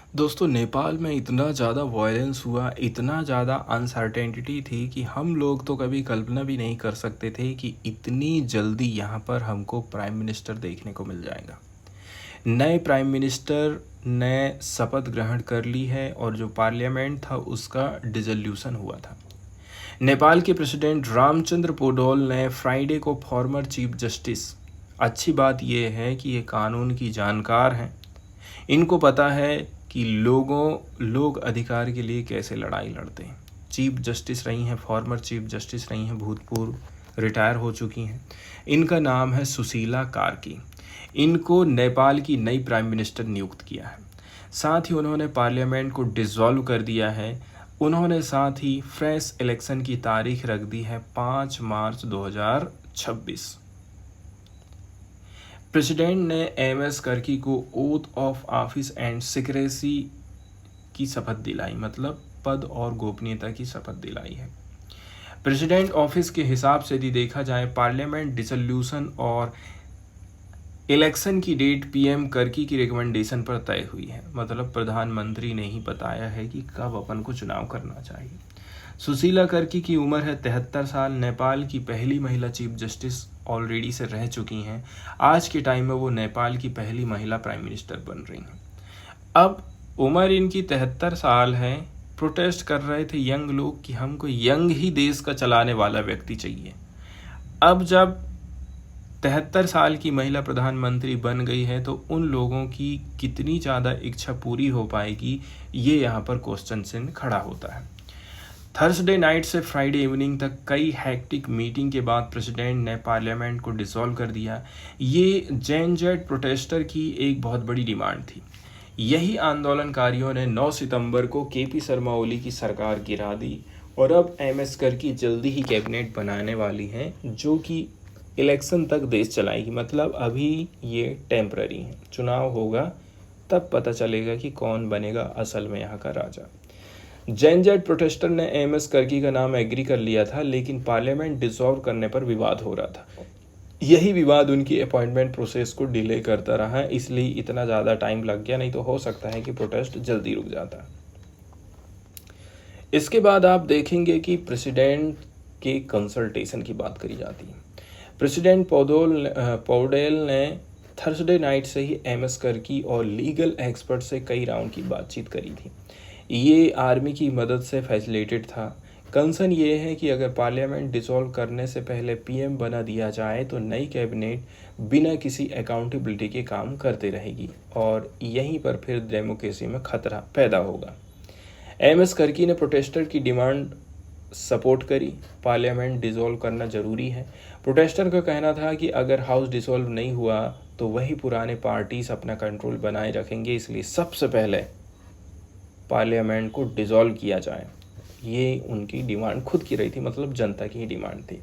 दोस्तों नेपाल में इतना ज़्यादा वायलेंस हुआ, इतना ज़्यादा अनसर्टेनिटी थी कि हम लोग तो कभी कल्पना भी नहीं कर सकते थे कि इतनी जल्दी यहाँ पर हमको प्राइम मिनिस्टर देखने को मिल जाएगा। नए प्राइम मिनिस्टर ने शपथ ग्रहण कर ली है और जो पार्लियामेंट था उसका डिसोल्यूशन हुआ था। नेपाल के प्रेसिडेंट रामचंद्र पौडेल ने फ्राइडे को फॉर्मर चीफ जस्टिस, अच्छी बात यह है कि ये कानून की जानकार हैं, इनको पता है कि लोग अधिकार के लिए कैसे लड़ाई लड़ते हैं। चीफ जस्टिस रही हैं, फॉर्मर चीफ जस्टिस रही हैं, भूतपूर्व रिटायर हो चुकी हैं। इनका नाम है सुशीला कार्की। इनको नेपाल की नई प्राइम मिनिस्टर नियुक्त किया है। साथ ही उन्होंने पार्लियामेंट को डिसॉल्व कर दिया है। उन्होंने साथ ही फ्रेश इलेक्शन की तारीख रख दी है 5 मार्च 2026। प्रेसिडेंट ने एमएस कर्की को oath of office and secrecy की शपथ दिलाई, मतलब पद और गोपनीयता की शपथ दिलाई है। प्रेसिडेंट ऑफिस के हिसाब से यदि देखा जाए, पार्लियामेंट डिसोल्यूशन और इलेक्शन की डेट पीएम कर्की की रिकमेंडेशन पर तय हुई है, मतलब प्रधानमंत्री ने ही बताया है कि कब अपन को चुनाव करना चाहिए। सुशीला कर्की की उम्र है 73 साल। नेपाल की पहली महिला चीफ जस्टिस ऑलरेडी से रह चुकी हैं। आज के टाइम में वो नेपाल की पहली महिला प्राइम मिनिस्टर बन रही हैं। अब उम्र इनकी 73 साल है। प्रोटेस्ट कर रहे थे यंग लोग कि हमको यंग ही देश का चलाने वाला व्यक्ति चाहिए। अब जब 73 साल की महिला प्रधानमंत्री बन गई है तो उन लोगों की कितनी ज़्यादा इच्छा पूरी हो पाएगी, ये यहाँ पर क्वेश्चन चिन्ह खड़ा होता है। थर्सडे नाइट से फ्राइडे इवनिंग तक कई हैक्टिक मीटिंग के बाद प्रेसिडेंट ने पार्लियामेंट को डिसॉल्व कर दिया। ये जेनजेड प्रोटेस्टर की एक बहुत बड़ी डिमांड थी। यही आंदोलनकारियों ने 9 सितंबर को केपी शर्मा ओली की सरकार गिरा दी और अब एमएस कर्की जल्दी ही कैबिनेट बनाने वाली हैं, जो कि इलेक्शन तक देश चलाएगी। मतलब अभी ये टेम्पररी है, चुनाव होगा तब पता चलेगा कि कौन बनेगा असल में यहाँ का राजा। जेनजेड प्रोटेस्टर ने एमएस कर्की का नाम एग्री कर लिया था, लेकिन पार्लियामेंट डिसॉल्व करने पर विवाद हो रहा था। यही विवाद उनकी अपॉइंटमेंट प्रोसेस को डिले करता रहा, इसलिए इतना ज़्यादा टाइम लग गया, नहीं तो हो सकता है कि प्रोटेस्ट जल्दी रुक जाता। इसके बाद आप देखेंगे कि प्रेसिडेंट के कंसल्टेशन की बात करी जाती है। प्रेसिडेंट पौडेल ने थर्सडे नाइट से ही एमएस कर्की और लीगल एक्सपर्ट से कई राउंड की बातचीत करी थी। ये आर्मी की मदद से फैसिलिटेड था। कंसर्न ये है कि अगर पार्लियामेंट डिसॉल्व करने से पहले पीएम बना दिया जाए तो नई कैबिनेट बिना किसी अकाउंटेबिलिटी के काम करते रहेगी और यहीं पर फिर डेमोक्रेसी में खतरा पैदा होगा। एमएस कर्की ने प्रोटेस्टर की डिमांड सपोर्ट करी। पार्लियामेंट डिसॉल्व करना ज़रूरी है। प्रोटेस्टर का कहना था कि अगर हाउस डिसॉल्व नहीं हुआ तो वही पुराने पार्टीज अपना कंट्रोल बनाए रखेंगे, इसलिए सबसे पहले पार्लियामेंट को डिसॉल्व किया जाए। ये उनकी डिमांड खुद की रही थी, मतलब जनता की ही डिमांड थी।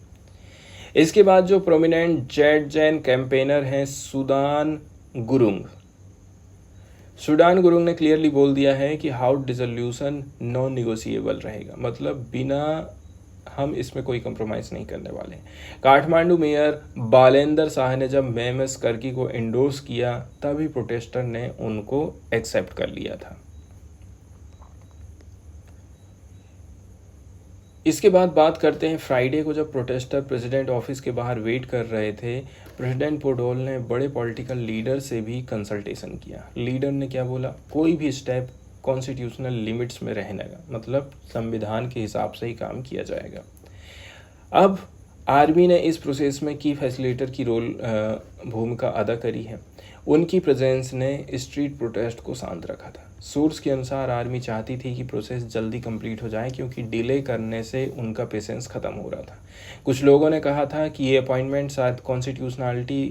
इसके बाद जो प्रोमिनेंट जेड कैंपेनर हैं सुडान गुरुंग ने क्लियरली बोल दिया है कि हाउस डिसोल्यूशन नॉन निगोशिएबल रहेगा, मतलब बिना हम इसमें कोई कंप्रोमाइज़ नहीं करने वाले। काठमांडू मेयर बालेंदर शाह ने जब एमएस कर्की को एंडोर्स किया तभी प्रोटेस्टर ने उनको एक्सेप्ट कर लिया था। इसके बाद बात करते हैं फ्राइडे को, जब प्रोटेस्टर प्रेसिडेंट ऑफिस के बाहर वेट कर रहे थे। प्रेसिडेंट पौडेल ने बड़े पॉलिटिकल लीडर से भी कंसल्टेशन किया। लीडर ने क्या बोला, कोई भी स्टेप कॉन्स्टिट्यूशनल लिमिट्स में रहने का, मतलब संविधान के हिसाब से ही काम किया जाएगा। अब आर्मी ने इस प्रोसेस में की फैसिलिटेटर की भूमिका अदा करी है। उनकी प्रेजेंस ने स्ट्रीट प्रोटेस्ट को शांत रखा था। सोर्स के अनुसार आर्मी चाहती थी कि प्रोसेस जल्दी कंप्लीट हो जाए, क्योंकि डिले करने से उनका पेशेंस ख़त्म हो रहा था। कुछ लोगों ने कहा था कि ये अपॉइंटमेंट शायद कॉन्स्टिट्यूशनलिटी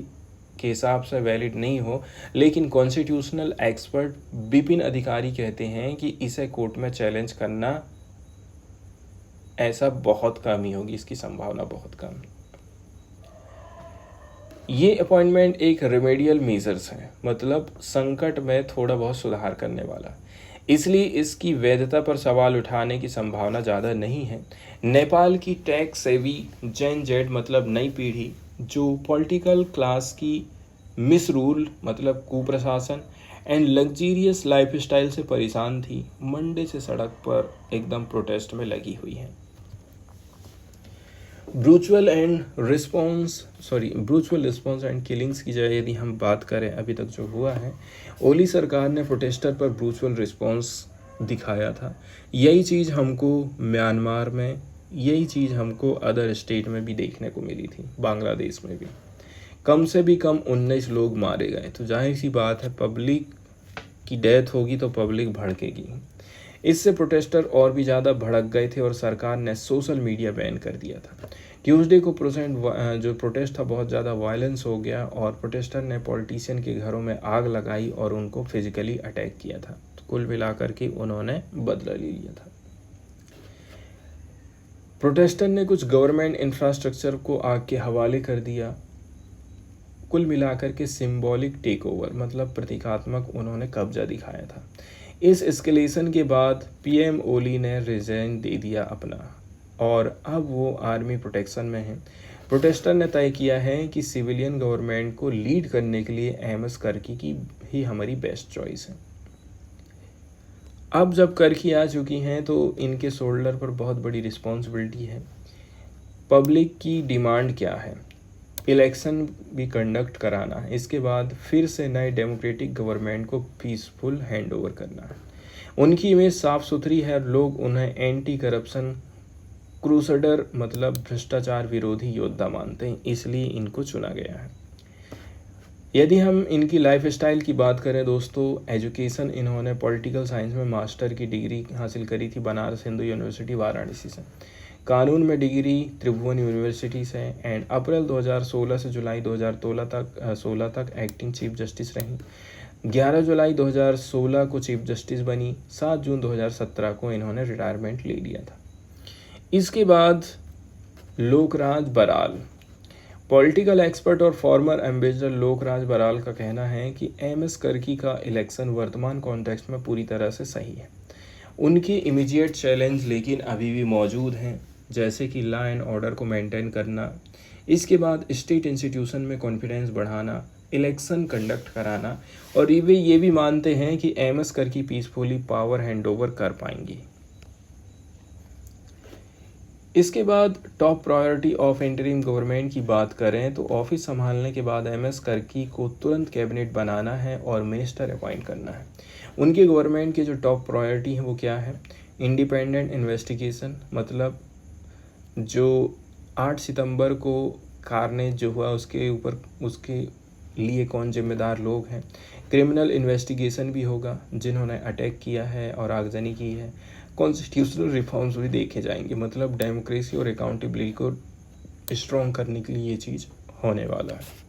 के हिसाब से वैलिड नहीं हो, लेकिन कॉन्स्टिट्यूशनल एक्सपर्ट विपिन अधिकारी कहते हैं कि इसे कोर्ट में चैलेंज करना ऐसा बहुत कम ही होगी, इसकी संभावना बहुत कम। ये अपॉइंटमेंट एक रेमेडियल मेजर्स है, मतलब संकट में थोड़ा बहुत सुधार करने वाला, इसलिए इसकी वैधता पर सवाल उठाने की संभावना ज़्यादा नहीं है। नेपाल की टेक सेवी जेन जेड, मतलब नई पीढ़ी, जो पॉलिटिकल क्लास की मिसरूल, मतलब कुप्रशासन, एंड लग्जीरियस लाइफस्टाइल से परेशान थी, मंडे से सड़क पर एकदम प्रोटेस्ट में लगी हुई हैं। ब्रूचुअल रिस्पॉन्स एंड किलिंग्स की जगह यदि हम बात करें अभी तक जो हुआ है, ओली सरकार ने प्रोटेस्टर पर ब्रूचुअल रिस्पॉन्स दिखाया था। यही चीज़ हमको म्यांमार में, यही चीज़ हमको अदर स्टेट में भी देखने को मिली थी, बांग्लादेश में भी कम से भी कम 19 लोग मारे गए। तो जाहिर सी बात है, पब्लिक की डेथ होगी तो पब्लिक भड़केगी। इससे प्रोटेस्टर और भी ज़्यादा भड़क गए थे और सरकार ने सोशल मीडिया बैन कर दिया था। ट्यूसडे को जो प्रोटेस्ट था बहुत ज़्यादा वायलेंस हो गया और प्रोटेस्टर ने पॉलिटिशियन के घरों में आग लगाई और उनको फिजिकली अटैक किया था। तो कुल मिलाकर के उन्होंने बदला ले लिया था। प्रोटेस्टर ने कुछ गवर्नमेंट इंफ्रास्ट्रक्चर को आग के हवाले कर दिया। कुल मिलाकर के सिंबॉलिक टेक ओवर, मतलब प्रतीकात्मक उन्होंने कब्जा दिखाया था। इस एस्केलेशन के बाद पीएम ओली ने रिजाइन दे दिया अपना और अब वो आर्मी प्रोटेक्शन में है। प्रोटेस्टर ने तय किया है कि सिविलियन गवर्नमेंट को लीड करने के लिए एमएस कर्की की ही हमारी बेस्ट चॉइस है। अब जब कर्की आ चुकी हैं तो इनके शोल्डर पर बहुत बड़ी रिस्पॉन्सिबिलिटी है। पब्लिक की डिमांड क्या है? इलेक्शन भी कंडक्ट कराना है, इसके बाद फिर से नए डेमोक्रेटिक गवर्नमेंट को पीसफुल हैंडओवर करना है। उनकी इमेज साफ सुथरी है, लोग उन्हें एंटी करप्शन क्रूसेडर मतलब भ्रष्टाचार विरोधी योद्धा मानते हैं, इसलिए इनको चुना गया है। यदि हम इनकी लाइफ स्टाइल की बात करें दोस्तों, एजुकेशन इन्होंने पॉलिटिकल साइंस में मास्टर की डिग्री हासिल करी थी बनारस हिंदू यूनिवर्सिटी वाराणसी से। कानून में डिग्री त्रिभुवन यूनिवर्सिटी से एंड अप्रैल 2016 से जुलाई 2016 तक एक्टिंग चीफ जस्टिस रहीं। 11 जुलाई 2016 को चीफ जस्टिस बनी। 7 जून 2017 को इन्होंने रिटायरमेंट ले लिया था। इसके बाद लोकराज बराल, पॉलिटिकल एक्सपर्ट और फॉर्मर एम्बेसडर लोकराज बराल का कहना है कि एमएस कर्की का इलेक्शन वर्तमान कॉन्टेक्स्ट में पूरी तरह से सही है। उनकी इमीडिएट चैलेंज लेकिन अभी भी मौजूद हैं, जैसे कि लॉ एंड ऑर्डर को मेंटेन करना, इसके बाद स्टेट इंस्टीट्यूशन में कॉन्फिडेंस बढ़ाना, इलेक्शन कंडक्ट कराना, और ये भी मानते हैं कि MS Karki peacefully power handover कर पाएंगी। इसके बाद top priority of interim government की बात करें तो ऑफिस संभालने के बाद एमएस कर्की को तुरंत कैबिनेट बनाना है और मिनिस्टर अपॉइंट करना है। उनकी गवर्नमेंट की जो टॉप प्रायोरिटी है वो क्या है? इंडिपेंडेंट इन्वेस्टिगेशन, मतलब जो 8 सितंबर को कारनेज जो हुआ उसके लिए कौन जिम्मेदार लोग हैं। क्रिमिनल इन्वेस्टिगेशन भी होगा, जिन्होंने अटैक किया है और आगजनी की है। कॉन्स्टिट्यूशनल रिफॉर्म्स भी देखे जाएंगे, मतलब डेमोक्रेसी और अकाउंटेबिलिटी को स्ट्रॉन्ग करने के लिए ये चीज़ होने वाला है।